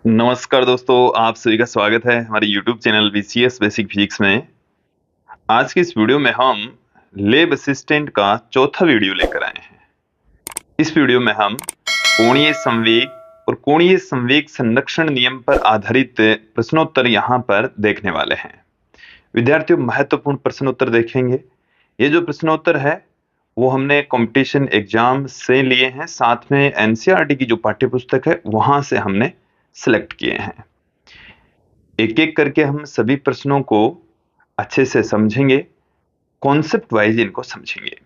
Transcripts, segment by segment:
नमस्कार दोस्तों, आप सभी का स्वागत है हमारे YouTube channel BCS basic physics में। आज की इस वीडियो में हम लैब असिस्टेंट का चौथा वीडियो लेकर आए हैं। इस वीडियो में हम कोणीय संवेग और कोणीय संवेग संरक्षण नियम पर आधारित प्रश्नोत्तर यहाँ पर देखने वाले हैं। विद्यार्थियों, महत्वपूर्ण प्रश्नोत्तर देखेंगे। ये जो प्रश्नोत्तर है वो हमने कंपटीशन एग्जाम से लिए हैं, साथ में एनसीईआरटी की जो पाठ्य पुस्तक है वहां से हमने सिलेक्ट किए हैं। एक एक करके हम सभी प्रश्नों को अच्छे से समझेंगे, कॉन्सेप्ट वाइज इनको समझेंगे।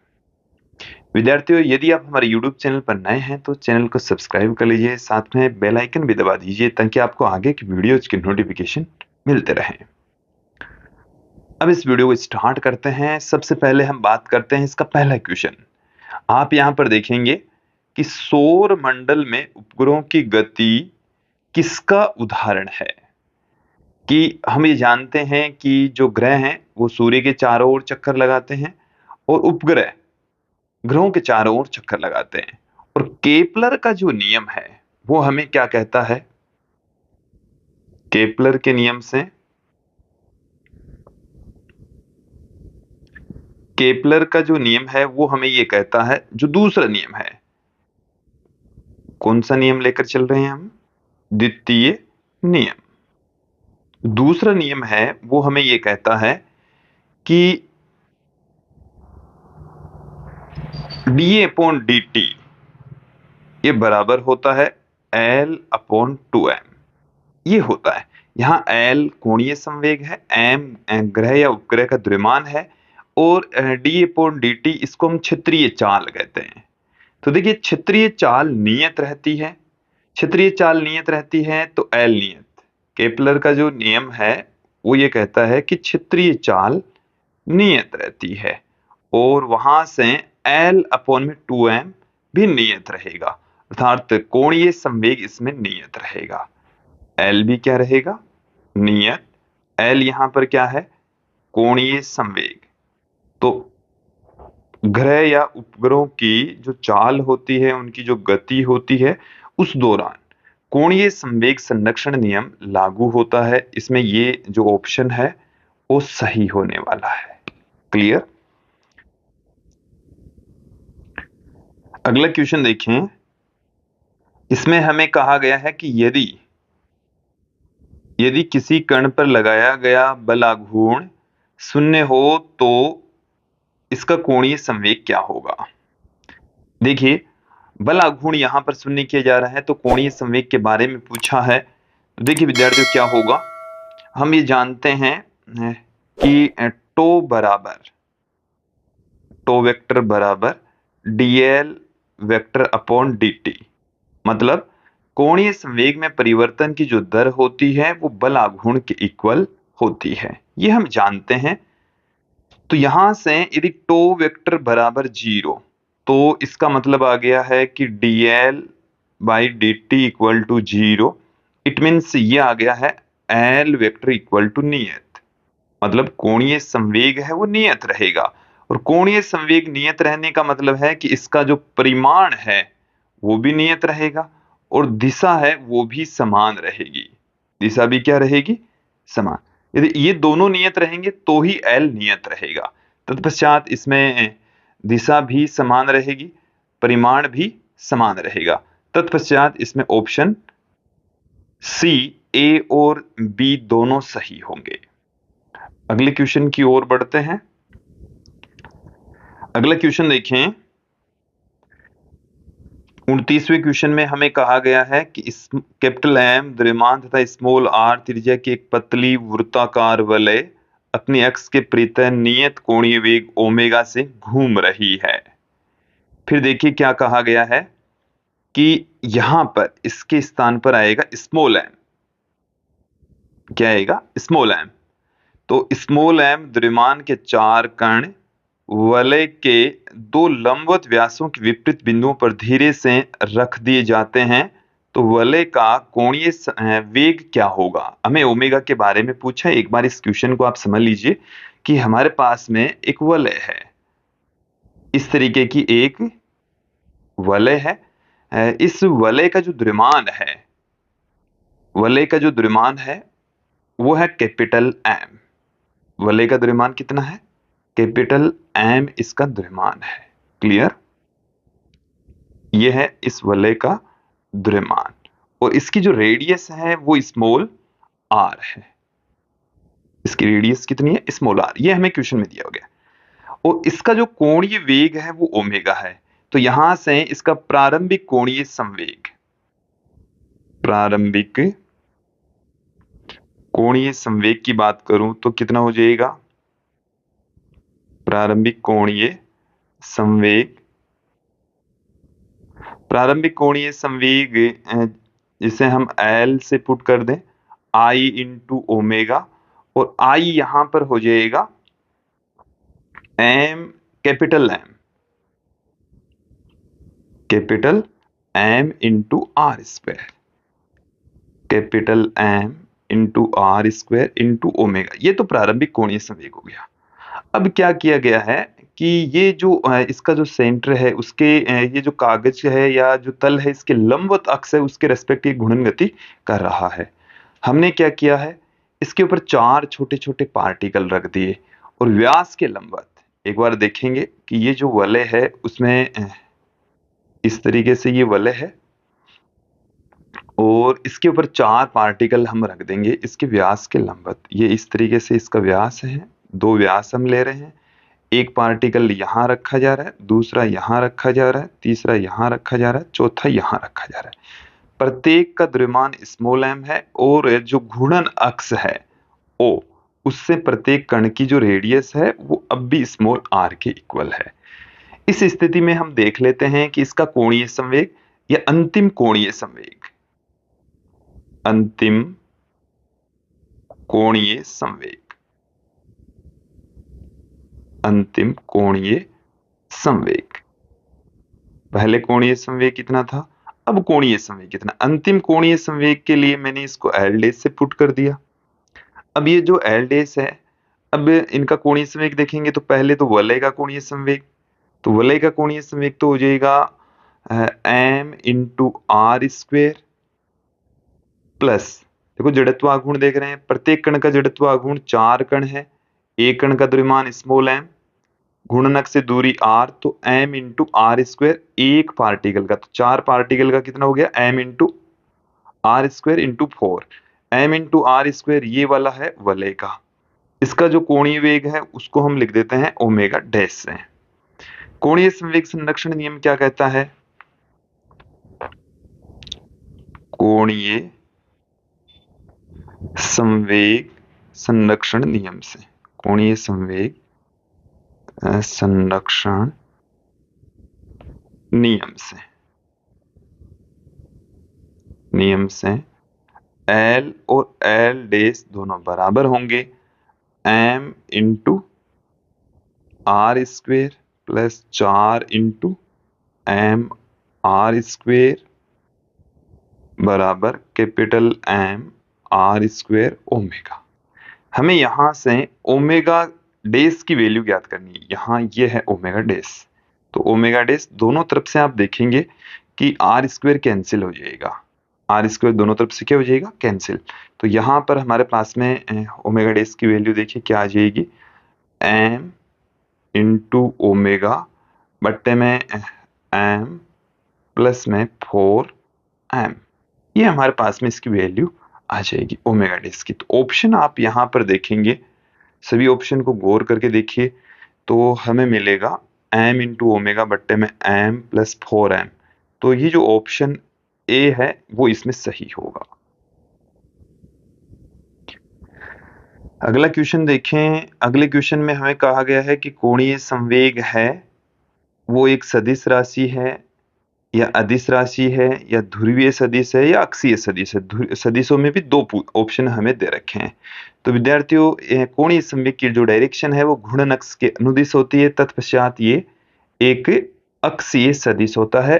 विद्यार्थियों, यदि आप हमारे YouTube चैनल पर नए हैं तो चैनल को सब्सक्राइब कर लीजिए, साथ में बेल आइकन भी दबा दीजिए ताकि आपको आगे की वीडियोज के नोटिफिकेशन मिलते रहें। अब इस वीडियो को स्टार्ट करते हैं। सबसे पहले हम बात करते हैं इसका पहला क्वेश्चन। आप यहां पर देखेंगे कि सौर मंडल में उपग्रहों की गति किसका उदाहरण है। कि हम ये जानते हैं कि जो ग्रह हैं वो सूर्य के चारों ओर चक्कर लगाते हैं और उपग्रह ग्रहों के चारों ओर चक्कर लगाते हैं। और केपलर का जो नियम है वो हमें क्या कहता है? केपलर के नियम से केपलर का जो नियम है वो हमें ये कहता है, जो दूसरा नियम है, कौन सा नियम लेकर चल रहे हैं हम? द्वितीय नियम। दूसरा नियम है वो हमें ये कहता है कि d/dt ये बराबर होता है L/2m। ये होता है, यहाँ L कोणीय संवेग है, m ग्रह या उपग्रह का द्रव्यमान है और d/dt इसको हम क्षेत्रीय चाल कहते हैं। तो देखिए, क्षेत्रीय चाल नियत रहती है, क्षेत्रीय चाल नियत रहती है तो L नियत। केपलर का जो नियम है वो ये कहता है कि क्षेत्रीय चाल नियत रहती है और वहां से L/2m भी नियत रहेगा, अर्थात कोणीय संवेग इसमें नियत रहेगा। L भी क्या रहेगा? नियत। L यहां पर क्या है? कोणीय संवेग। तो ग्रह या उपग्रहों की जो चाल होती है, उनकी जो गति होती है, उस दौरान कोणीय संवेग संरक्षण नियम लागू होता है। इसमें ये जो ऑप्शन है वो सही होने वाला है। क्लियर? अगला क्वेश्चन देखें। इसमें हमें कहा गया है कि यदि किसी कण पर लगाया गया बलाघूर्ण शून्य हो तो इसका कोणीय संवेग क्या होगा। देखिए, बलाघूर्ण यहां पर शून्य किया जा रहा है तो कोणीय संवेग के बारे में पूछा है। तो देखिए विद्यार्थियों, क्या होगा, हम ये जानते हैं कि टो वेक्टर बराबर dl वेक्टर अपॉन dt। मतलब कोणीय संवेग में परिवर्तन की जो दर होती है वो बल आघूर्ण के इक्वल होती है, ये हम जानते हैं। तो यहां से यदि टो वेक्टर बराबर 0 तो इसका मतलब आ गया है कि dl by dt equal to 0। It means ये आ गया है l वेक्टर इक्वल टू नियत। मतलब कोणीय संवेग है वो नियत रहेगा, और कोणीय संवेग नियत रहने का मतलब है कि इसका जो परिमाण है वो भी नियत रहेगा और दिशा है वो भी समान रहेगी। दिशा भी क्या रहेगी? समान। यदि ये दोनों नियत रहेंगे तो ही L नियत रहेगा। तत्पश्चात इसमें दिशा भी समान रहेगी, परिमाण भी समान रहेगा। तत्पश्चात इसमें ऑप्शन सी, ए और बी दोनों सही होंगे। अगले क्वेश्चन की ओर बढ़ते हैं। अगला क्वेश्चन देखें। 29वें क्वेश्चन में हमें कहा गया है कि कैपिटल M द्रव्यमान तथा स्मॉल r त्रिज्या की एक पतली वृत्ताकार वलय अपनी अक्ष के परितः नियत कोणीय वेग ओमेगा से घूम रही है। फिर देखिए क्या कहा गया है कि यहां पर इसके स्थान पर आएगा स्मॉल m। क्या आएगा? Small m। तो स्मॉल m द्रव्यमान के 4 कण वलय के 2 लंबवत व्यासों के विपरीत बिंदुओं पर धीरे से रख दिए जाते हैं। तो वलय का कोणीय वेग क्या होगा? हमें ओमेगा के बारे में पूछा है। एक बार इस क्वेश्चन को आप समझ लीजिए कि हमारे पास में एक वलय है, इस तरीके की एक वलय है। इस वलय का जो द्रव्यमान है वलय का जो द्रव्यमान है वो है कैपिटल एम। वलय का द्रव्यमान कितना है? कैपिटल एम इसका द्रव्यमान है। क्लियर? यह है इस वलय का द्रव्यमान और इसकी जो रेडियस है वो स्मॉल आर है। इसकी रेडियस कितनी है? Small r. ये हमें क्वेश्चन में दिया गया। और इसका जो कोणीय वेग है वो ओमेगा है। तो यहां से इसका प्रारंभिक कोणीय संवेग, प्रारंभिक कोणीय संवेग की बात करूं तो कितना हो जाएगा? प्रारंभिक कोणीय संवेग, प्रारंभिक कोणीय संवेग जिसे हम L से पुट कर दें I इंटू ओमेगा, और I यहां पर हो जाएगा M, capital M, capital M into r square, capital M into r square into omega. ये तो प्रारंभिक कोणीय संवेग हो गया। अब क्या किया गया है कि ये जो इसका जो सेंटर है उसके ये जो कागज है या जो तल है इसके लंबवत अक्ष है उसके रेस्पेक्ट घूर्णन गति कर रहा है। हमने क्या किया है, इसके ऊपर 4 छोटे छोटे पार्टिकल रख दिए और व्यास के लंबवत एक बार देखेंगे कि ये जो वलय है उसमें इस तरीके से ये वलय है और इसके ऊपर 4 पार्टिकल हम रख देंगे इसके व्यास के लंबवत। ये इस तरीके से इसका व्यास है, 2 व्यास हम ले रहे हैं। एक पार्टिकल यहां रखा जा रहा है, दूसरा यहां रखा जा रहा है, तीसरा यहां रखा जा रहा है, चौथा यहां रखा जा रहा है। प्रत्येक का द्रव्यमान स्मॉल m है और जो घूर्णन अक्ष है O, उससे प्रत्येक कण की जो रेडियस है वो अब भी स्मॉल r के इक्वल है। इस स्थिति में हम देख लेते हैं कि इसका कोणीय संवेग या अंतिम कोणीय संवेग, अंतिम कोणीय संवेग, अंतिम कोणीय संवेग, पहले कोणीय संवेग कितना था, अब कोणीय संवेग कितना। अंतिम कोणीय संवेग के लिए मैंने इसको L डैश से पुट कर दिया। अब ये जो L डैश है, अब इनका कोणीय संवेग देखेंगे तो पहले तो वलय का कोणीय संवेग, तो वलय का कोणीय संवेग तो हो जाएगा m into r square plus, देखो जड़त्व आघूर्ण देख रहे हैं, प्रत्येक कण का जड़त्व आघूर्ण 4 कण है, एक कण का द्रव्यमान स्मॉल m, घूर्णनक से दूरी r, तो m इंटू आर स्क्वायर एक पार्टिकल का, तो 4 पार्टिकल का कितना हो गया m into r square into 4, m into r square ये वाला है वलय का। इसका जो कोणीय वेग है उसको हम लिख देते हैं ओमेगा डैश से। कोणीय संवेग संरक्षण नियम क्या कहता है? कोणीय संवेग संरक्षण नियम से, कोणीय संवेग संरक्षण नियम से L और L डैश दोनों बराबर होंगे m into r square plus 4 into m r square बराबर capital M r square omega. हमें यहां से ओमेगा डैश की वैल्यू ज्ञात करनी है। यहाँ ये है ओमेगा डैश, तो ओमेगा डैश दोनों तरफ से आप देखेंगे कि आर स्क्वेयर कैंसिल हो जाएगा, आर स्क्वेयर दोनों तरफ से क्या हो जाएगा? कैंसिल। तो यहाँ पर हमारे पास में ओमेगा डैश की वैल्यू देखिए क्या आ जाएगी, m इंटू ओमेगा बट्टे में m प्लस में 4m, ये हमारे पास में इसकी वैल्यू आ जाएगी ओमेगा डैश की। तो ऑप्शन आप यहाँ पर देखेंगे, सभी ऑप्शन को गौर करके देखिए, तो हमें मिलेगा m इंटू ओमेगा बट्टे में m प्लस 4m। तो ये जो ऑप्शन ए है वो इसमें सही होगा। अगला क्वेश्चन देखें। अगले क्वेश्चन में हमें कहा गया है कि कोणीय संवेग है वो एक सदिश राशि है या अदिश राशि है या ध्रुवीय सदिश है या अक्षीय सदिश है। सदिशों में भी 2 ऑप्शन हमें दे रखे हैं। तो विद्यार्थियों, कोणीय संवेग की जो डायरेक्शन है वो घूर्णन अक्ष के अनुदिश होती है, तत्पश्चात ये एक अक्षीय सदिश होता है।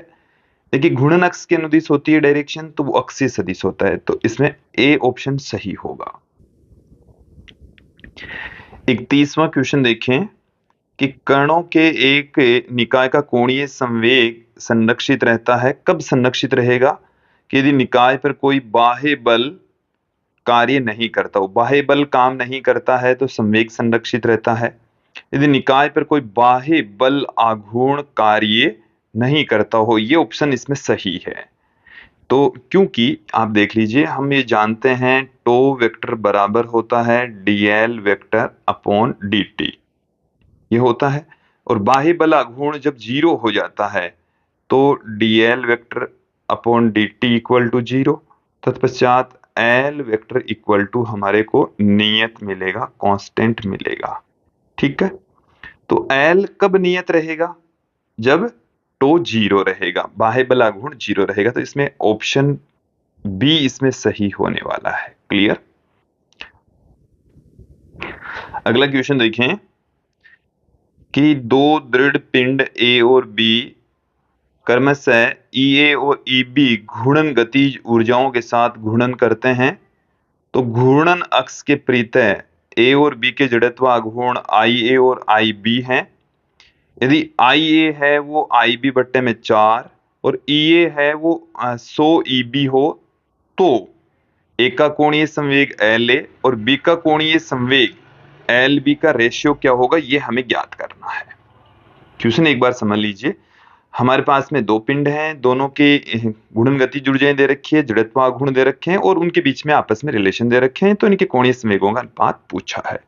देखिए घूर्णन अक्ष के अनुदिश होती है डायरेक्शन, तो वो अक्षीय सदिश होता है। तो इसमें ए ऑप्शन सही होगा। 31वां क्वेश्चन देखें कि कणों के एक निकाय का कोणीय संवेग संरक्षित रहता है। कब संरक्षित रहेगा? कि यदि निकाय पर कोई बाह्य बल कार्य नहीं करता हो, बाह्य बल काम नहीं करता है तो संवेग संरक्षित रहता है। यदि निकाय पर कोई बाह्य बल आघूर्ण कार्य नहीं करता हो, ये ऑप्शन इसमें सही है। तो क्योंकि आप देख लीजिए, हम ये जानते हैं टो वेक्टर बराबर होता है dl वेक्टर अपॉन dt, ये होता है। और बाह्य बल आघूर्ण जब 0 हो जाता है तो dl vector upon dt equal to 0, तत्पश्चात l वेक्टर इक्वल टू हमारे को नियत मिलेगा, कांस्टेंट मिलेगा। ठीक है, तो l कब नियत रहेगा? जब टो 0 रहेगा, बाह्य बल आघूर्ण 0 रहेगा। तो इसमें ऑप्शन बी इसमें सही होने वाला है। क्लियर? अगला क्वेश्चन देखें कि दो दृढ़ पिंड ए और बी क्रमशः ईए और ईबी घूर्णन गतिज ऊर्जाओं के साथ घूर्णन करते हैं, तो घूर्णन अक्ष के परितः ए और बी के जड़त्व आघूर्ण आई ए और आई बी हैं। यदि आई ए है वो आई बी बट्टे में 4 और ई ए है वो 100 ई बी हो, तो ए का कोणीय संवेग एल ए और बी का कोणीय संवेग एल बी का रेशियो क्या होगा, ये हमें ज्ञात करना है। क्वेश्चन एक बार समझ लीजिए। हमारे पास में दो पिंड हैं, दोनों के घूर्णन गतिज ऊर्जाएं दे रखी है, जड़त्व आघूर्ण दे रखे हैं और उनके बीच में आपस में रिलेशन दे रखे हैं, तो इनके कोणीय संवेगों का अनुपात पूछा है।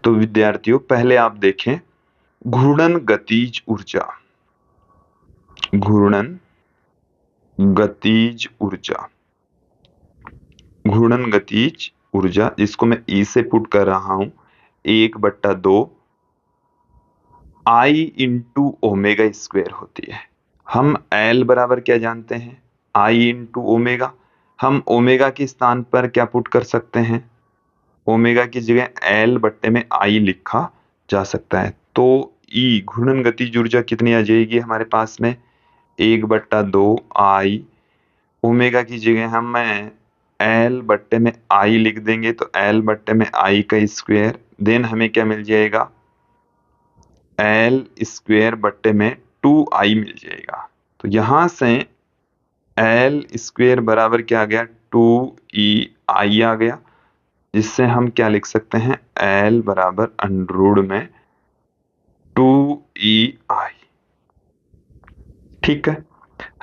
तो विद्यार्थियों पहले आप देखें घूर्णन गतिज ऊर्जा, घूर्णन गतिज ऊर्जा, घूर्णन गतिज ऊर्जा जिसको मैं ई से पुट कर रहा हूं 1/2 आई इंटू ओमेगा स्क्वायर होती है। हम एल बराबर क्या जानते हैं? आई इंटू ओमेगा। हम ओमेगा के स्थान पर क्या पुट कर सकते हैं? ओमेगा की जगह एल बट्टे में आई लिखा जा सकता है। तो ई घूर्णन गतिज ऊर्जा कितनी आ जाएगी हमारे पास में? 1/2 आई, ओमेगा की जगह हम एल बट्टे में आई लिख देंगे, तो एल बट्टे में आई का स्क्वायर, देन हमें क्या मिल जाएगा? एल स्क्वायर बट्टे में 2i मिल जाएगा। तो यहां से एल स्क्वायर बराबर क्या आ गया? 2ei आ गया, जिससे हम क्या लिख सकते हैं? एल बराबर अंडर में 2ei। ठीक है,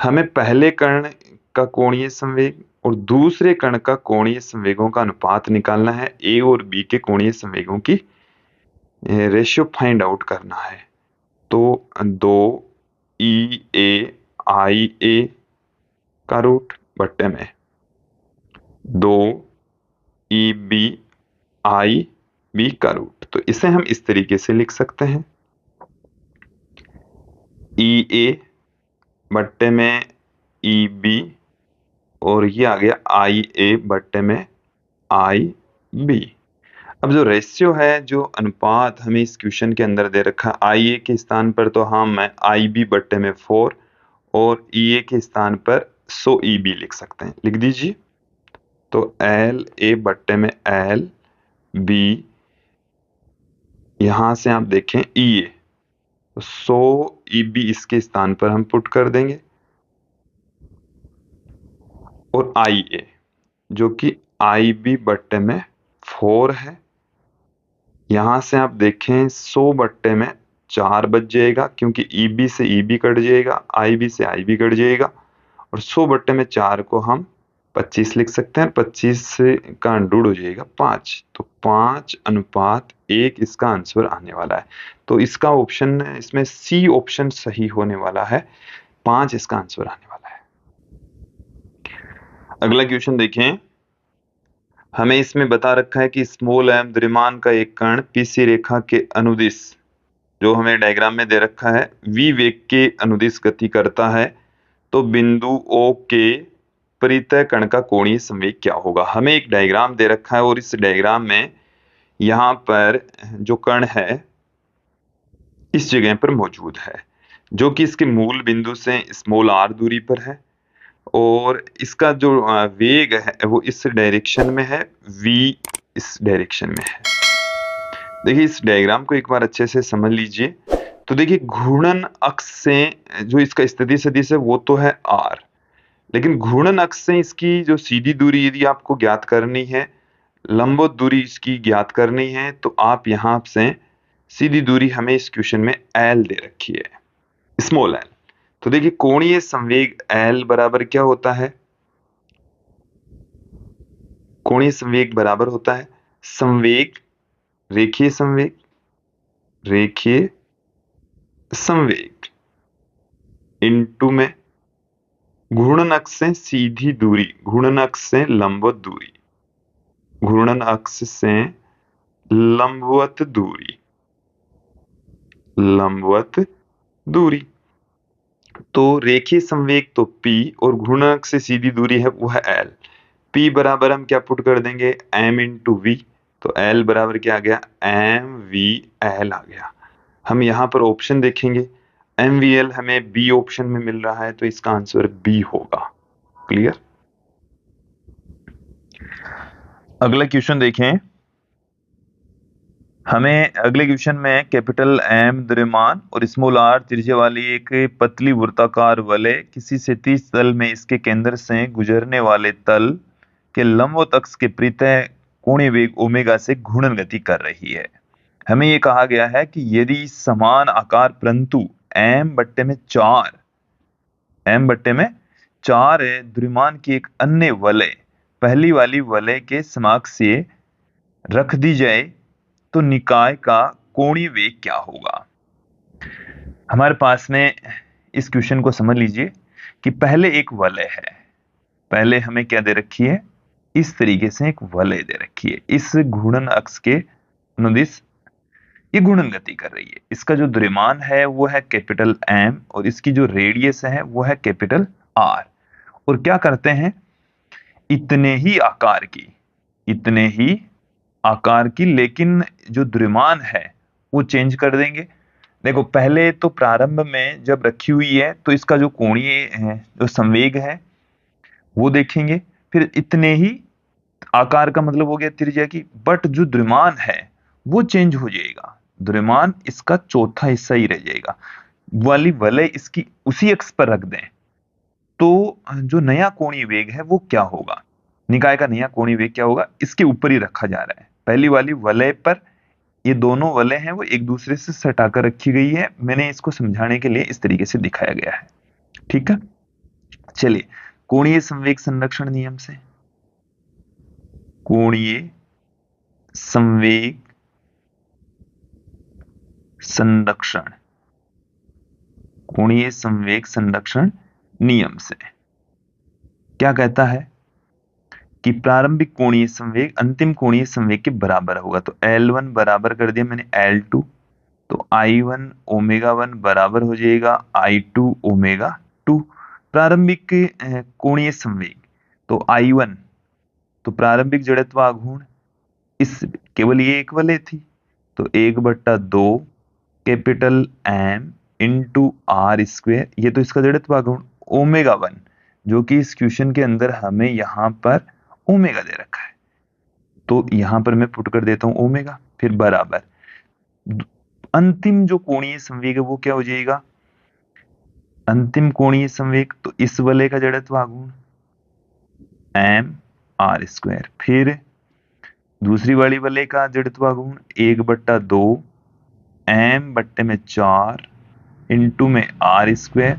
हमें पहले कण का कोणीय संवेग और दूसरे कण का कोणीय संवेगों का अनुपात निकालना है। ए और बी के कोणीय संवेगों की रेशियो फाइंड आउट करना है। तो 2EAIA का रूट बट्टे में 2EBIB का रूट। तो इसे हम इस तरीके से लिख सकते हैं, EA बट्टे में EB और ये आ गया IA बट्टे में IB। अब जो रेशियो है, जो अनुपात हमें इस क्वेश्चन के अंदर दे रखा, IA के स्थान पर तो हम IB बट्टे में 4 और EA के स्थान पर 100 EB लिख सकते हैं। लिख दीजिए, तो LA बट्टे में LB, यहां से आप देखें EA, तो 100 EB इसके स्थान पर हम पुट कर देंगे और IA जो कि IB बट्टे में 4 है, यहां से आप देखें 100 बट्टे में 4 बच जाएगा, क्योंकि EB से EB कट जाएगा, IB से IB कट जाएगा, और 100 बट्टे में 4 को हम 25 लिख सकते हैं। 25 से का अंडूड हो जाएगा 5, तो 5:1 इसका आंसर आने वाला है। तो इसका ऑप्शन, इसमें सी ऑप्शन सही होने वाला है, 5 इसका आंसर आने वाला है। अगला क्वेश्चन देखें, हमें इसमें बता रखा है कि स्मॉल एम द्रव्यमान का एक कण पीसी रेखा के अनुदिश, जो हमें डायग्राम में दे रखा है, v वेग के अनुदिश गति करता है, तो बिंदु O के परितः कण का कोणीय संवेग क्या होगा? हमें एक डायग्राम दे रखा है और इस डायग्राम में यहाँ पर जो कण है इस जगह पर मौजूद है, जो कि इसके मूल बिंदु से स्मॉल r दूरी पर है, और इसका जो वेग है वो इस डायरेक्शन में है, v इस डायरेक्शन में है। देखिए इस डायग्राम को एक बार अच्छे से समझ लीजिए। तो देखिए घूर्णन अक्ष से जो इसका स्थिति सदिश है वो तो है r, लेकिन घूर्णन अक्ष से इसकी जो सीधी दूरी यदि आपको ज्ञात करनी है, लंबवत दूरी इसकी ज्ञात करनी है, तो आप यहां से सीधी दूरी हमें इस क्वेश्चन में एल दे रखी है, स्मॉल एल। तो देखिए कोणीय संवेग एल बराबर क्या होता है? कोणीय संवेग बराबर होता है संवेग, रेखीय संवेग, रेखीय संवेग इनटू में घूर्णन अक्ष से सीधी दूरी, घूर्णन अक्ष से लंबवत दूरी, घूर्णन अक्ष से लंबवत दूरी, लंबवत दूरी। तो रेखीय संवेग तो P और घूर्णन अक्ष से सीधी दूरी है वो है L। P बराबर हम क्या पुट कर देंगे? M into v. तो L बराबर क्या आ गया? MVL आ गया। हम यहाँ पर ऑप्शन देखेंगे, MVL हमें B ऑप्शन में मिल रहा है, तो इसका आंसर B होगा। क्लियर? अगला क्वेश्चन देखें। हमें अगले क्वेश्चन में कैपिटल M द्रव्यमान और स्मॉल r त्रिज्या वाली एक पतली वृत्ताकार वलय किसी क्षैतिज तल में इसके केंद्र से गुजरने वाले तल के लंबवत अक्ष के प्रत्यय कोणीय वेग ओमेगा से घूर्णन गति कर रही है। हमें ये कहा गया है कि यदि समान आकार परंतु m बट्टे में 4 द्रव्यमान की एक अन्य वलय पहली वाली वलय के समकक्ष से रख दी जाए तो निकाय का कोणीय वेग क्या होगा? हमारे पास में इस क्वेश्चन को समझ लीजिए कि पहले एक वलय है, पहले हमें क्या दे रखी है? इस तरीके से एक वलय दे रखी है, इस घूर्णन अक्ष के अनुदिश ये घूर्णन गति कर रही है। इसका जो द्रव्यमान है वो है कैपिटल M और इसकी जो रेडियस है वो है कैपिटल R। और क्या करते हैं? इतने ही आकार की लेकिन जो द्रव्यमान है वो चेंज कर देंगे। देखो पहले तो प्रारंभ में जब रखी हुई है तो इसका जो कोणीय है, जो संवेग है वो देखेंगे, फिर इतने ही आकार का मतलब हो गया त्रिज्या की, बट जो द्रव्यमान है वो चेंज हो जाएगा, द्रव्यमान इसका चौथा हिस्सा ही रह जाएगा। वाली वलय इसकी उसी अक्ष पर रख दें तो जो नया कोणीय वेग है वो क्या होगा? निकाय का नया कोणीय वेग क्या होगा? इसके ऊपर ही रखा जा रहा है, पहली वाली वलय पर। ये दोनों वलय हैं वो एक दूसरे से सटाकर रखी गई है। मैंने इसको समझाने के लिए इस तरीके से दिखाया गया है। ठीक है, चलिए कोणीय संवेग संरक्षण नियम से, कोणीय संवेग संरक्षण, कोणीय संवेग संरक्षण नियम से क्या कहता है कि प्रारंभिक कोणीय संवेग अंतिम कोणीय संवेग के बराबर होगा। तो L1 बराबर कर दिया मैंने L2, तो I1 ओमेगा 1 बराबर हो जाएगा I2 ओमेगा 2। प्रारंभिक कोणीय संवेग तो I1, तो प्रारंभिक जड़त्व आघूर्ण, इस केवल ये एक वलय थी तो 1/2 capital M into R square, ये तो इसका जड़त्व आघूर्ण, ओमेगा 1 जो कि इस क्वेश्चन के अंदर हमें यहां पर ओमेगा दे रखा है, तो यहां पर मैं पुट कर देता हूं ओमेगा, फिर बराबर अंतिम जो कोणीय संवेग है वो क्या हो जाएगा? अंतिम कोणीय संवेग तो इस वलय का जड़त्व आघूर्ण M R स्क्वायर, फिर दूसरी वाली वलय का जड़त्व आघूर्ण 1/2 M बट्टे में 4 इंटू में R स्क्वायर,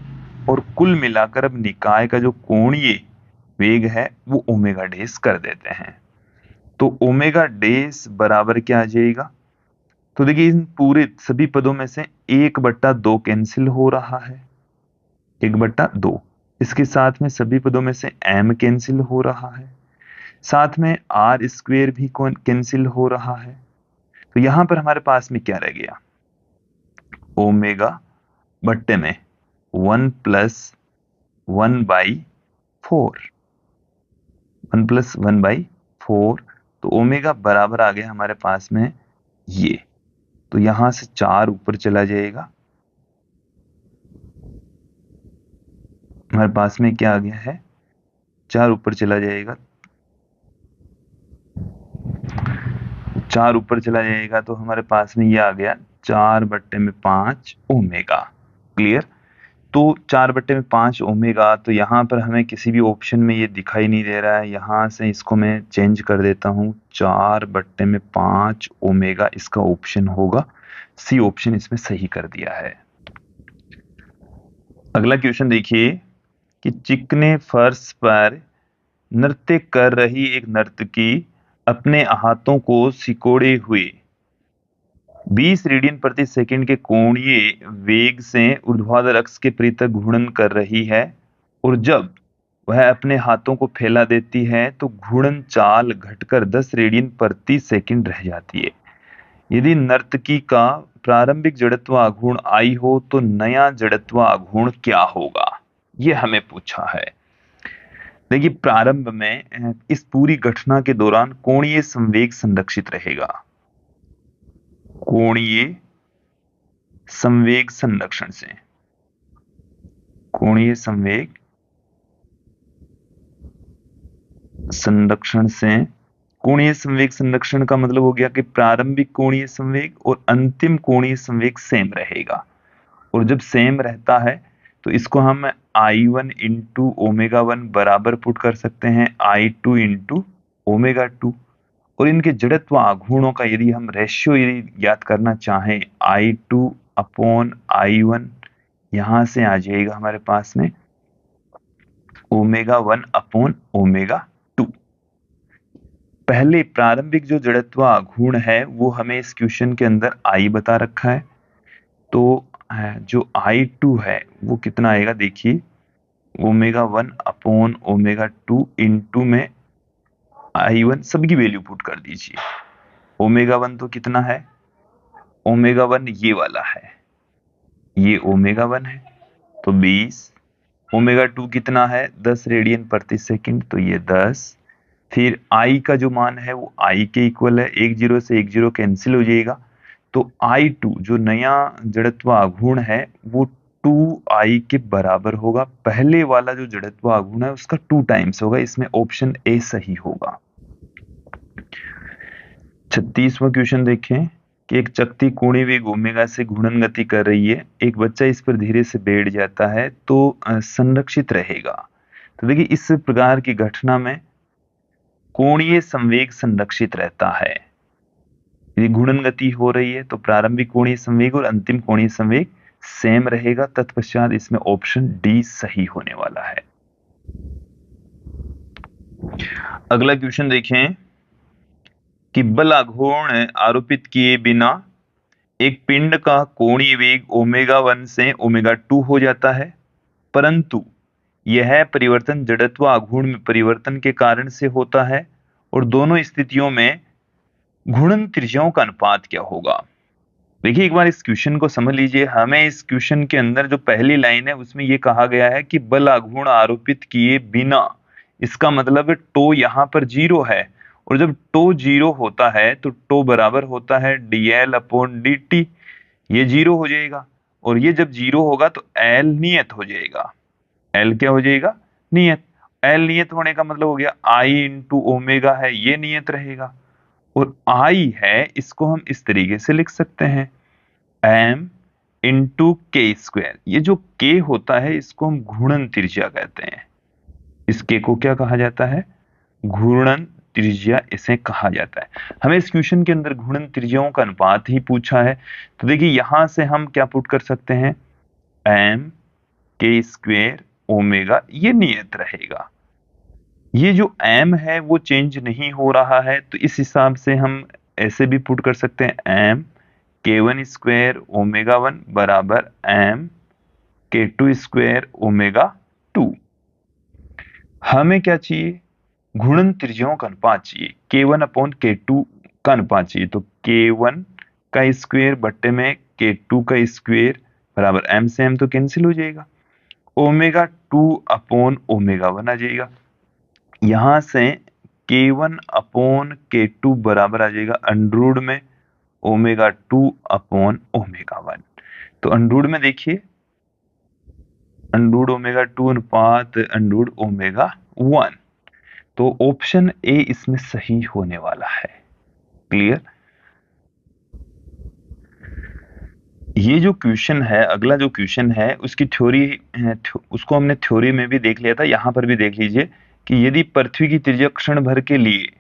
और कुल मिलाकर अब निकाय का जो कोणीय वेग है वो ओमेगा डेस कर देते हैं। तो ओमेगा डेस बराबर क्या आ जाएगा? तो देखिए इन पूरे सभी पदों में से 1/2 कैंसिल हो रहा है, 1/2, इसके साथ में सभी पदों में से M कैंसिल हो रहा है, साथ में R स्क्वायर भी कैंसिल हो रहा है। तो यहां पर हमारे पास में क्या रह गया? ओमेगा बट्टे में 1 + 1/4, 1 + 1/4, तो ओमेगा बराबर आ गया हमारे पास में ये, तो यहां से 4 ऊपर चला जाएगा, हमारे पास में क्या आ गया है? 4 ऊपर चला जाएगा, 4 ऊपर चला जाएगा तो हमारे पास में ये आ गया 4/5 ओमेगा। क्लियर? तो 4/5 ओमेगा, तो यहाँ पर हमें किसी भी ऑप्शन में ये दिखाई नहीं दे रहा है। यहाँ से इसको मैं चेंज कर देता हूँ, 4/5 ओमेगा इसका ऑप्शन होगा। सी ऑप्शन इसमें सही कर दिया है। अगला क्वेश्चन देखिए कि चिकने फर्श पर नृत्य कर रही एक नर्तकी अपने हाथों को सिकोड़े हुए 20 रेडियन प्रति सेकंड के कोणीय वेग से ऊर्ध्वाधर अक्ष के पृथक घूर्णन कर रही है, और जब वह अपने हाथों को फैला देती है तो घूर्णन चाल घटकर 10 रेडियन प्रति सेकंड रह जाती है। यदि नर्तकी का प्रारंभिक जड़त्व आघूर्ण आई हो तो नया जड़त्व आघूर्ण क्या होगा, यह हमें पूछा है। देखिए, प्रारंभ में इस पूरी घटना के दौरान कोणीय संवेग संरक्षित रहेगा। कोणीय संवेग संरक्षण से, कोणीय संवेग संरक्षण से, कोणीय संवेग संरक्षण का मतलब हो गया कि प्रारंभिक कोणीय संवेग और अंतिम कोणीय संवेग सेम रहेगा। और जब सेम रहता है तो इसको हम I1 इंटू ओमेगा 1 बराबर पुट कर सकते हैं I2 इंटू ओमेगा 2। और इनके जड़त्व आघूर्णों का यदि हम रेशियो यदि ज्ञात करना चाहें, I2 अपॉन I1 यहां से आ जाएगा हमारे पास में ओमेगा 1 अपॉन ओमेगा 2। पहले प्रारंभिक जो जड़त्व आघूर्ण है वो हमें इस क्वेश्चन के अंदर I बता रखा है, तो जो I2 है वो कितना आएगा, देखिए ओमेगा 1 अपॉन ओमेगा 2 इंटू में I1 सबकी वैल्यू पुट कर दीजिए। ओमेगा 1 तो कितना है, ओमेगा 1 ये वाला है, ये ओमेगा 1 है तो 20। ओमेगा 2 कितना है, 10 रेडियन प्रति सेकंड, तो ये 10। फिर I का जो मान है वो I के इक्वल है, एक जीरो से एक जीरो कैंसिल हो जाएगा, तो I2 जो नया जड़त्व आघूर्ण है वो 2I के बराबर होगा। पहले वाला जो जड़त्व आघूर्ण है उसका 2 टाइम्स होगा। इसमें ऑप्शन ए सही होगा। 36वां क्वेश्चन देखें कि एक चकती कोणीय वेग ओमेगा से घूर्णन गति कर रही है, एक बच्चा इस पर धीरे से बैठ जाता है तो संरक्षित रहेगा। तो देखिए, इस प्रकार की घटना में कोणीय संवेग संरक्षित रहता है। यदि घूर्णन गति हो रही है तो प्रारंभिक कोणीय संवेग और अंतिम कोणीय संवेग सेम रहेगा। तत्पश्चात इसमें ऑप्शन डी सही होने वाला है। अगला क्वेश्चन देखें कि बल आघूर्ण आरोपित किए बिना एक पिंड का कोणीय वेग ओमेगा 1 से ओमेगा 2 हो जाता है, परंतु यह परिवर्तन जड़त्व आघूर्ण में परिवर्तन के कारण से होता है, और दोनों स्थितियों में घूर्णन त्रिज्याओं का अनुपात क्या होगा। देखिए, एक बार इस क्वेश्चन को समझ लीजिए। हमें इस क्वेश्चन के अंदर जो पहली लाइन है उसमें यह कहा गया है कि बल आघूर्ण आरोपित किए बिना, इसका मतलब टो यहाँ पर 0 है, और जब टो 0 होता है तो टो बराबर होता है dl अपॉन dt, ये 0 हो जाएगा। और ये जब 0 होगा तो l नियत हो जाएगा। l क्या हो जाएगा, नियत। l नियत होने का मतलब हो गया I इंटू ओमेगा है, ये नियत रहेगा। और I है, इसको हम इस तरीके से लिख सकते हैं m इंटू के स्क्वायर। ये जो k होता है इसको हम घूर्णन त्रिज्या कहते हैं। इस k को क्या कहा जाता है, घूर्णन त्रिज्या इसे कहा जाता है। हमें इस क्वेश्चन के अंदर घूर्णन त्रिज्याओं का अनुपात ही पूछा है, तो देखिए यहां से हम क्या पुट कर सकते हैं, m के स्क्वायर ओमेगा, ये नियत रहेगा। ये जो m है वो चेंज नहीं हो रहा है, तो इस हिसाब से हम ऐसे भी पुट कर सकते हैं m k1 स्क्वायर ओमेगा 1 बराबर m k2 स्क्वायर ओमेगा 2। हमें क्या चाहिए, घूर्णन त्रिज्याओं का अनुपात चाहिए, k1 अपॉन k2 का अनुपात चाहिए। तो k1 का स्क्वायर बट्टे में k2 का स्क्वायर बराबर m से m तो कैंसिल हो जाएगा, ओमेगा 2 अपॉन ओमेगा 1 आ जाएगा। यहां से k1 अपॉन k2 बराबर आ जाएगा अंडरूट में ओमेगा 2 अपॉन ओमेगा 1। तो अंडरूट में देखिए, अंडरूट ओमेगा 2 अनुपात अंडरूट ओमेगा 1, तो ऑप्शन ए इसमें सही होने वाला है। क्लियर। ये जो क्वेश्चन है, अगला जो क्वेश्चन है उसकी थ्योरी, उसको हमने थ्योरी में भी देख लिया था, यहाँ पर भी देख लीजिए कि यदि पृथ्वी की त्रिज्या क्षण भर के लिए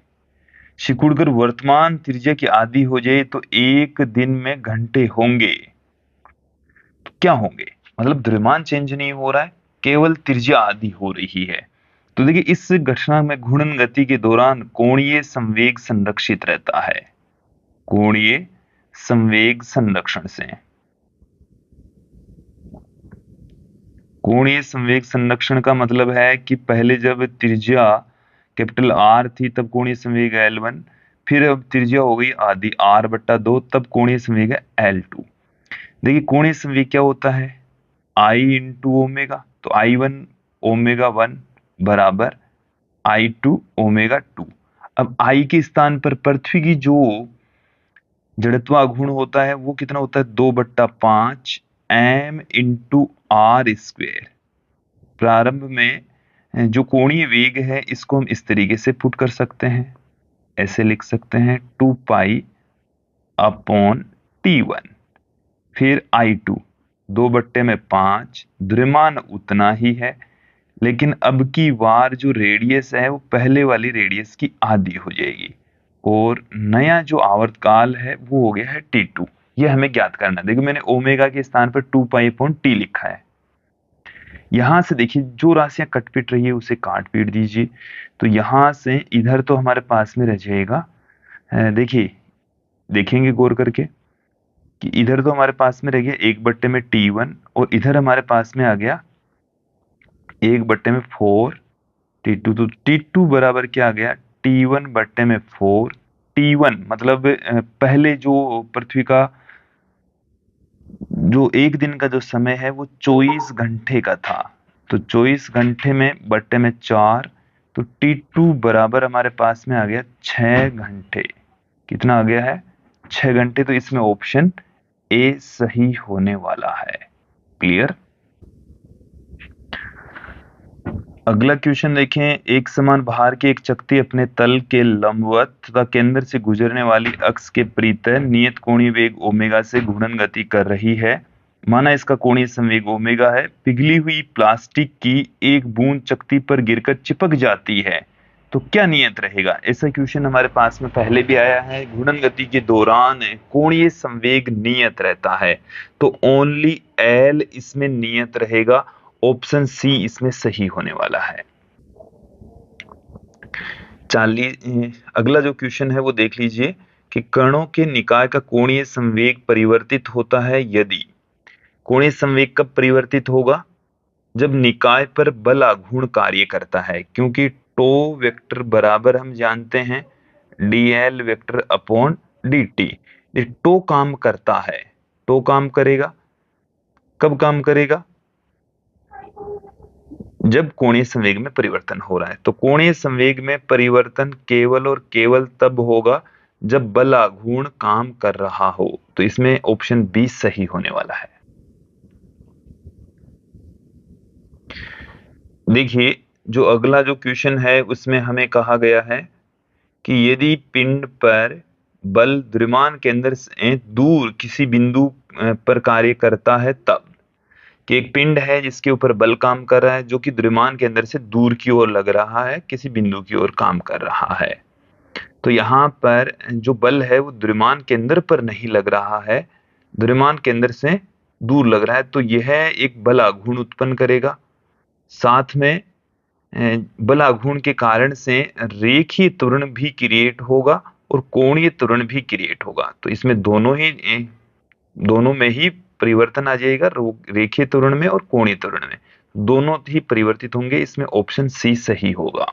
सिकुड़कर वर्तमान त्रिज्या की आधी हो जाए तो एक दिन में घंटे होंगे। तो क्या होंगे? मतलब द्रव्यमान चेंज नहीं हो रहा है, केवल त्रिज्या आधी हो रही है। तो देखिए इस घटना में घूर्णन गति के दौरान कोणीय संवेग संरक्षित रहता है, कोणीय संवेग संरक्षण से। कोणीय संवेग संरक्षण का मतलब है कि पहले जब त्रिज्या कैपिटल आर थी तब कोणीय संवेग है L1, फिर अब त्रिज्या हो गई आधी R/2, तब कोणीय संवेग है L2। देखिए कोणीय संवेग क्या होता है, I इंटू ओमेगा, तो I1 ओमेगा 1 बराबर I2 ओमेगा 2। अब I के स्थान पर पृथ्वी की जो जड़त्वाघूर्ण होता है वो कितना होता है, 2/5 m इंटू आर स्क्वेयर। प्रारंभ में जो कोणीय वेग है इसको हम इस तरीके से पुट कर सकते हैं, ऐसे लिख सकते हैं 2π/T1। फिर I2 2/5, द्रव्यमान उतना ही है, लेकिन अब की बार जो रेडियस है वो पहले वाली रेडियस की आधी हो जाएगी और नया जो आवर्तकाल है वो हो गया है T2। ये हमें ज्ञात करना है। देखिए मैंने ओमेगा के स्थान पर 2π/T लिखा है। यहां से देखिए जो राशियां कट पिट रही है उसे काट पीट दीजिए, तो यहां से इधर तो हमारे पास में रह जाएगा, देखिए देखेंगे गौर करके कि इधर तो हमारे पास में रह गया 1/T1 और इधर हमारे पास में आ गया 1/4 T2। तो T2 बराबर क्या आ गया, T1/4। T1 मतलब पहले जो पृथ्वी का जो एक दिन का जो समय है वो 24 घंटे का था, तो 24 घंटे में बट्टे में 4, तो T2 बराबर हमारे पास में आ गया 6 घंटे। कितना आ गया है, 6 घंटे। तो इसमें ऑप्शन ए सही होने वाला है। क्लियर? अगला क्वेश्चन देखें, एक समान भार की एक चकती अपने तल के लंबवत तथा केंद्र से गुजरने वाली अक्ष के परितः नियत कोणीय वेग ओमेगा से घूर्णन गति कर रही है। माना इसका कोणीय संवेग ओमेगा है। पिघली हुई प्लास्टिक की एक बूंद चकती पर गिरकर चिपक जाती है, तो क्या नियत रहेगा? ऐसा क्वेश्चन हमारे पास में पहले भी आया है। घूर्णन गति के दौरान कोणीय संवेग नियत रहता है, तो ओनली L इसमें नियत रहेगा। ऑप्शन सी इसमें सही होने वाला है। अगला जो क्वेश्चन है वो देख लीजिए कि कणों के निकाय का कोणीय संवेग परिवर्तित होता है यदि। कोणीय संवेग कब परिवर्तित होगा? जब निकाय पर बल आघूर्ण कार्य करता है, क्योंकि टो वेक्टर बराबर हम जानते हैं dl वेक्टर अपॉन dt। टो काम करता है, टो काम करेगा, कब काम करेगा? जब कोणीय संवेग में परिवर्तन हो रहा है। तो कोणीय संवेग में परिवर्तन केवल और केवल तब होगा जब बल आघूर्ण काम कर रहा हो, तो इसमें ऑप्शन बी सही होने वाला है। देखिए जो अगला जो क्वेश्चन है उसमें हमें कहा गया है कि यदि पिंड पर बल द्रव्यमान केंद्र से दूर किसी बिंदु पर कार्य करता है, तब कि एक पिंड है जिसके ऊपर बल काम कर रहा है जो कि द्रव्यमान के अंदर से दूर की ओर लग रहा है, किसी बिंदु की ओर काम कर रहा है। तो यहाँ पर जो बल है वो द्रव्यमान केंद्र पर नहीं लग रहा है, द्रव्यमान केंद्र से दूर लग रहा है, तो यह एक बल आघूर्ण उत्पन्न करेगा। साथ में बल आघूर्ण के कारण से रेखीय त्वरण भी क्रिएट होगा और कोणीय त्वरण भी क्रिएट होगा। तो इसमें दोनों में ही परिवर्तन आ जाएगा, रेखीय त्वरण में और कोणीय त्वरण में, दोनों ही परिवर्तित होंगे। इसमें ऑप्शन सी सही होगा।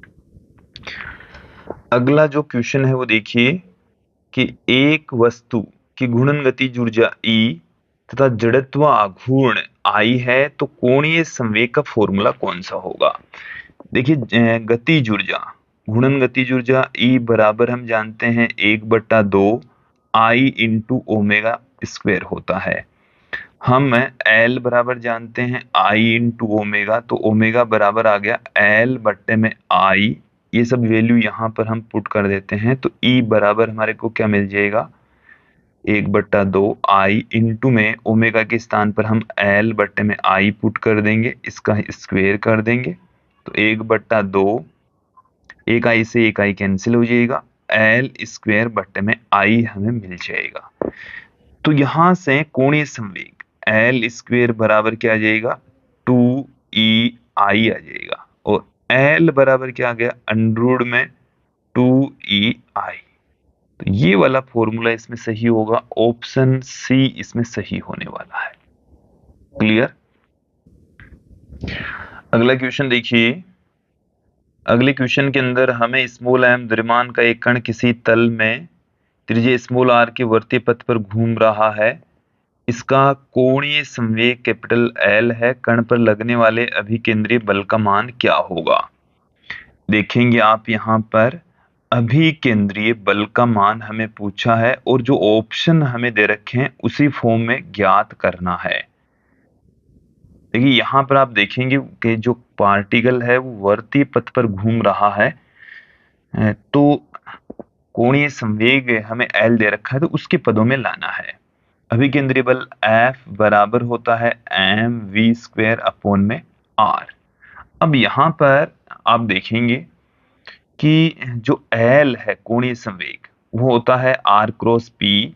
अगला जो क्वेश्चन है वो देखिए कि एक वस्तु की घूर्णन गतिज ऊर्जा E तथा जड़त्व आघूर्ण I है, तो कोणीय संवेग का फॉर्मूला कौन सा होगा? देखिए गतिज ऊर्जा, घूर्णन गतिज ऊर्जा E बराबर हम जानते हैं 1/2 I इंटू ओमेगा स्क्वायर होता है। हम L बराबर जानते हैं I इंटू ओमेगा, तो ओमेगा बराबर आ गया L बट्टे में I। ये सब वैल्यू यहाँ पर हम पुट कर देते हैं, तो E बराबर हमारे को क्या मिल जाएगा, 1/2 आई इंटू में ओमेगा के स्थान पर हम एल बट्टे में आई पुट कर देंगे, इसका स्क्वायर कर देंगे। तो 1/2, एक आई से एक आई कैंसिल हो जाएगा, एल स्क्वायर बट्टे में आई हमें मिल जाएगा। तो यहां से कोणीय संवेग एल स्क्वायर बराबर क्या आ जाएगा, 2e आई आ जाएगा, और एल बराबर क्या आ गया, अंडर में 2e आई। तो ये वाला फॉर्मूला इसमें सही होगा, ऑप्शन सी इसमें सही होने वाला है। क्लियर। अगला क्वेश्चन देखिए। अगले क्वेश्चन के अंदर हमें स्मॉल एम द्रव्यमान का एक कण किसी तल में त्रिज्या स्मॉल आर के वर्तीय पथ पर घूम रहा है, इसका कोणीय संवेग कैपिटल एल है, कण पर लगने वाले अभिकेंद्रीय बल का मान क्या होगा। देखेंगे आप यहाँ पर अभिकेंद्रीय बल का मान हमें पूछा है, और जो ऑप्शन हमें दे रखे हैं उसी फॉर्म में ज्ञात करना है। देखिए यहाँ पर आप देखेंगे कि जो पार्टिकल है वो वर्तीय पथ पर घूम रहा है, तो कोणीय संवेग हमें एल दे रखा है, तो उसके पदों में लाना है। अभिकेंद्रीय बल F बराबर होता है mv² अपॉन में r। अब यहाँ पर आप देखेंगे कि जो L है कोणीय संवेग वो होता है r क्रॉस p,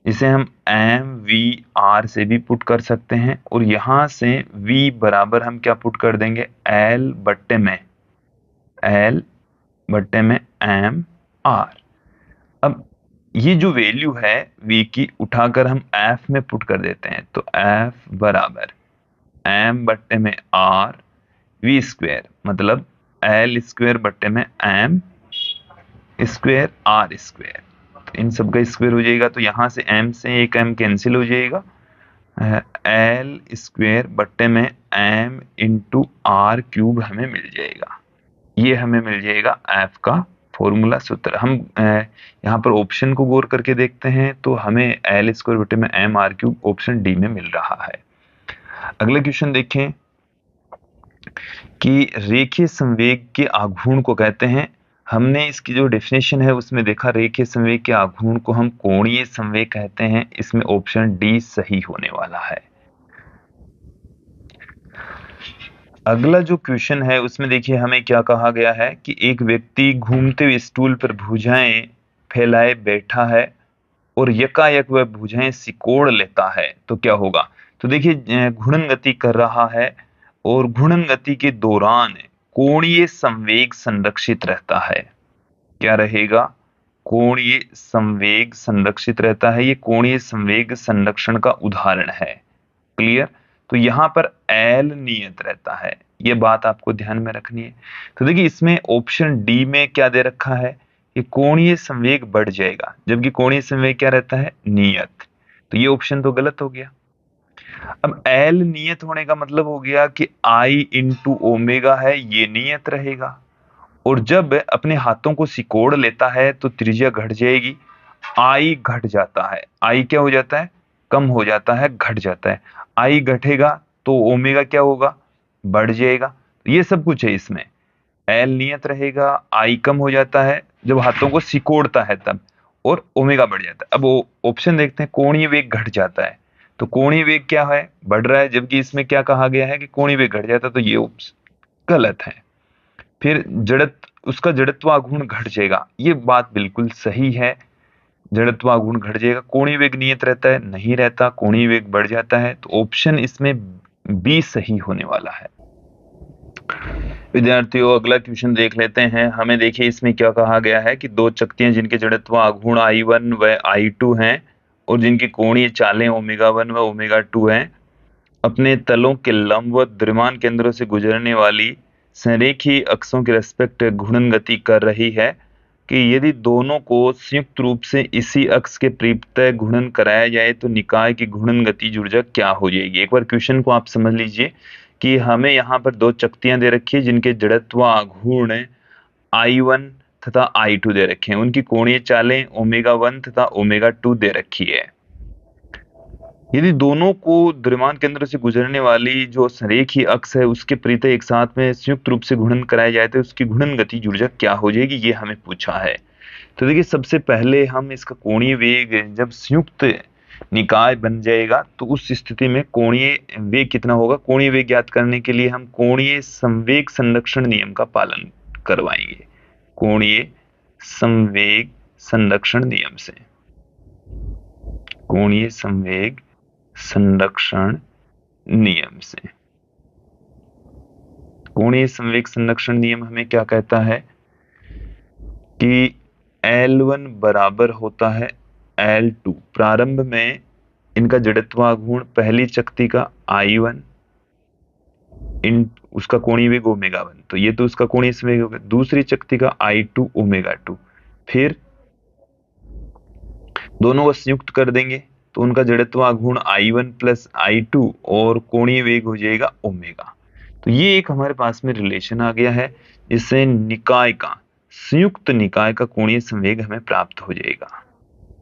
इसे हम mvr से भी पुट कर सकते हैं, और यहाँ से v बराबर हम क्या पुट कर देंगे, L बट्टे में mr। अब ये जो वैल्यू है v की उठाकर हम f में पुट कर देते हैं, तो f बराबर m बट्टे में r v² मतलब l स्क्वायर बट्टे में m स्क्वायर r²। तो इन सब का स्क्वायर हो जाएगा, तो यहाँ से m से एक m कैंसिल हो जाएगा, l स्क्वायर बट्टे में m इंटू r³ हमें मिल जाएगा। ये हमें मिल जाएगा f का फॉर्मूला सूत्र। हम यहाँ पर ऑप्शन को गौर करके देखते हैं तो हमें एल स्क्वायर बटे में mr³ ऑप्शन डी में मिल रहा है। अगला क्वेश्चन देखें कि रेखीय संवेग के आघूर्ण को कहते हैं, हमने इसकी जो डेफिनेशन है उसमें देखा रेखीय संवेग के आघूर्ण को हम कोणीय संवेग कहते हैं, इसमें ऑप्शन डी सही होने वाला है। अगला जो क्वेश्चन है उसमें देखिए हमें क्या कहा गया है कि एक व्यक्ति घूमते हुए स्टूल पर भुजाएं फैलाए बैठा है और यकायक वह भुजाएं सिकोड़ लेता है, तो क्या होगा। तो देखिए घूर्णन गति कर रहा है, और घूर्णन गति के दौरान कोणीय संवेग संरक्षित रहता है। क्या रहेगा, कोणीय संवेग संरक्षित रहता है। ये कोणीय संवेग संरक्षण का उदाहरण है। क्लियर। तो यहाँ पर एल नियत रहता है, ये बात आपको ध्यान में रखनी है। तो देखिए इसमें ऑप्शन डी में क्या दे रखा है कि कोणीय संवेग बढ़ जाएगा, जबकि कोणीय संवेग क्या रहता है, नियत। तो ये ऑप्शन तो गलत हो गया। अब एल नियत होने का मतलब हो गया कि आई इंटू ओमेगा है, ये नियत रहेगा, और जब अपने हाथों को सिकोड़ लेता है तो त्रिज्या घट जाएगी, आई घट जाता है, आई क्या हो जाता है, कम हो जाता है, घट जाता है। आई घटेगा तो ओमेगा क्या होगा, बढ़ जाएगा। ये सब कुछ है इसमें, एल नियत रहेगा, आई कम हो जाता है जब हाथों को सिकोड़ता है तब, और ओमेगा बढ़ जाता है। अब वो ऑप्शन देखते हैं, कोणीय वेग घट जाता है, तो कोणीय वेग क्या है, बढ़ रहा है, जबकि इसमें क्या कहा गया है कि कोणीय वेग घट जाता है, तो ये ऑप्शन गलत है। फिर उसका जड़त्व आघूर्ण घट जाएगा, ये बात बिल्कुल सही है, जड़त्व आघूर्ण घट जाएगा। कोणीय वेग नियत रहता है, नहीं रहता, कोणीय वेग बढ़ जाता है, तो ऑप्शन इसमें बी सही होने वाला है। विद्यार्थियों अगला क्वेश्चन देख लेते हैं। हमें देखिए इसमें क्या कहा गया है कि दो चकतियां जिनके जड़त्व आघूर्ण I1 व I2 हैं और जिनकी कोणीय चालें ω1 व ω2 हैं, अपने तलों के लंबवत द्रव्यमान केंद्रों से गुजरने वाली संरेखीय अक्षों के रेस्पेक्ट घूर्णन गति कर रही है, कि यदि दोनों को संयुक्त रूप से इसी अक्ष के परितः घूर्णन कराया जाए तो निकाय की घूर्णन गतिज ऊर्जा क्या हो जाएगी। एक बार क्वेश्चन को आप समझ लीजिए कि हमें यहाँ पर दो चकतियां दे रखी है जिनके जड़त्व आघूर्ण I1 तथा I2 दे रखे हैं, उनकी कोणीय चालें ω1 तथा ω2 दे रखी है। यदि दोनों को द्रव्यमान केंद्र से गुजरने वाली जो संरेखीय अक्ष है उसके परितः एक साथ में संयुक्त रूप से घूर्णन कराया जाए तो उसकी घूर्णन गतिज ऊर्जा क्या हो जाएगी, ये हमें पूछा है। तो देखिए सबसे पहले हम इसका कोणीय वेग जब संयुक्त निकाय बन जाएगा तो उस स्थिति में कोणीय वेग कितना होगा, कोणीय वेग ज्ञात करने के लिए हम कोणीय संवेग संरक्षण नियम का पालन करवाएंगे। कोणीय संवेग संरक्षण नियम से, कोणीय संवेग संरक्षण नियम से। कोणीय संवेग संरक्षण नियम हमें क्या कहता है कि L1 बराबर होता है L2। प्रारंभ में इनका जड़त्वाघूर्ण पहली चकती का I1 इन उसका कोणीय वेग ओमेगा 1, तो ये तो उसका कोणीय संवेग हो गया। दूसरी चकती का I2 ओमेगा 2, फिर दोनों को संयुक्त कर देंगे तो उनका जड़त्वाघूर्ण I1 प्लस I2 और कोणीय वेग हो जाएगा ओमेगा। तो ये एक हमारे पास में रिलेशन आ गया है, जिससे निकाय का, संयुक्त निकाय का कोणीय संवेग हमें प्राप्त हो जाएगा।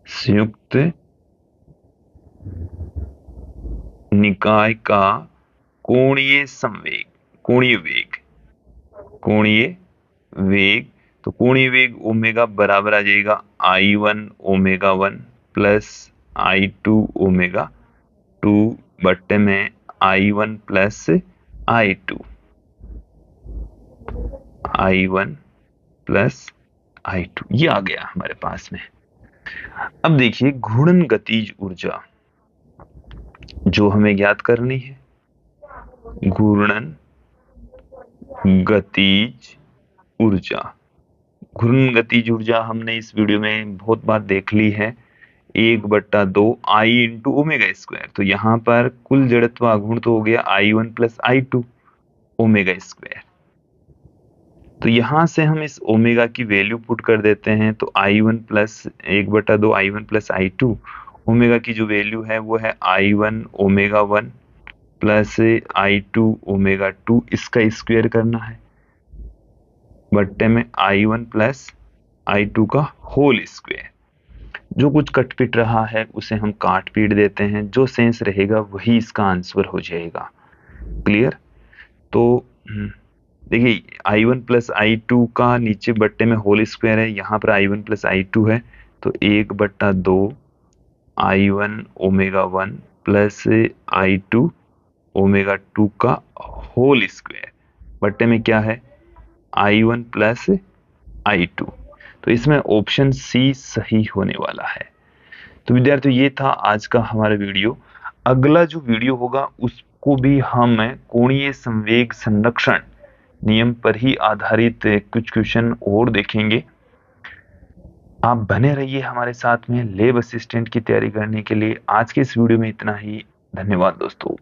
संयुक्त निकाय का कोणीय संवेग, कोणीय वेग, कोणीय वेग, तो कोणीय वेग ओमेगा बराबर आ जाएगा I1 omega 1 plus I2 omega 2 बट्टे में I1 plus I2, I1 plus I2, ये आ गया हमारे पास में। अब देखिए घूर्णन गतिज ऊर्जा जो हमें ज्ञात करनी है, घूर्णन गतिज ऊर्जा। घूर्णन गतिज ऊर्जा हमने इस वीडियो में बहुत बार देख ली है, 1/2 I इंटू ओमेगा स्क्वायर। तो यहाँ पर कुल जड़त्वाघूर्ण तो हो गया I1 plus I2 omega square. तो यहां से हम इस ओमेगा की वैल्यू पुट कर देते हैं, तो I1 plus 1/2 I1 plus I2, omega की जो वैल्यू है वो है I1 omega 1 plus I2 omega 2, इसका स्क्वायर करना है बट्टे में I1 प्लस I2 का होल स्क्वायर। जो कुछ कटपिट रहा है उसे हम काट पीट देते हैं, जो शेष रहेगा वही इसका आंसर हो जाएगा। क्लियर? तो देखिए I1 प्लस I2 का नीचे बट्टे में होल स्क्वायर है, यहाँ पर I1 प्लस I2 है, तो 1/2 I1 omega 1 plus I2 omega 2 का होल स्क्वायर बट्टे में क्या है I1 प्लस I2। तो इसमें ऑप्शन सी सही होने वाला है। तो विद्यार्थियों ये था आज का हमारा वीडियो। अगला जो वीडियो होगा उसको भी हम कोणीय संवेग संरक्षण नियम पर ही आधारित कुछ क्वेश्चन और देखेंगे। आप बने रहिए हमारे साथ में लैब असिस्टेंट की तैयारी करने के लिए। आज के इस वीडियो में इतना ही। धन्यवाद दोस्तों।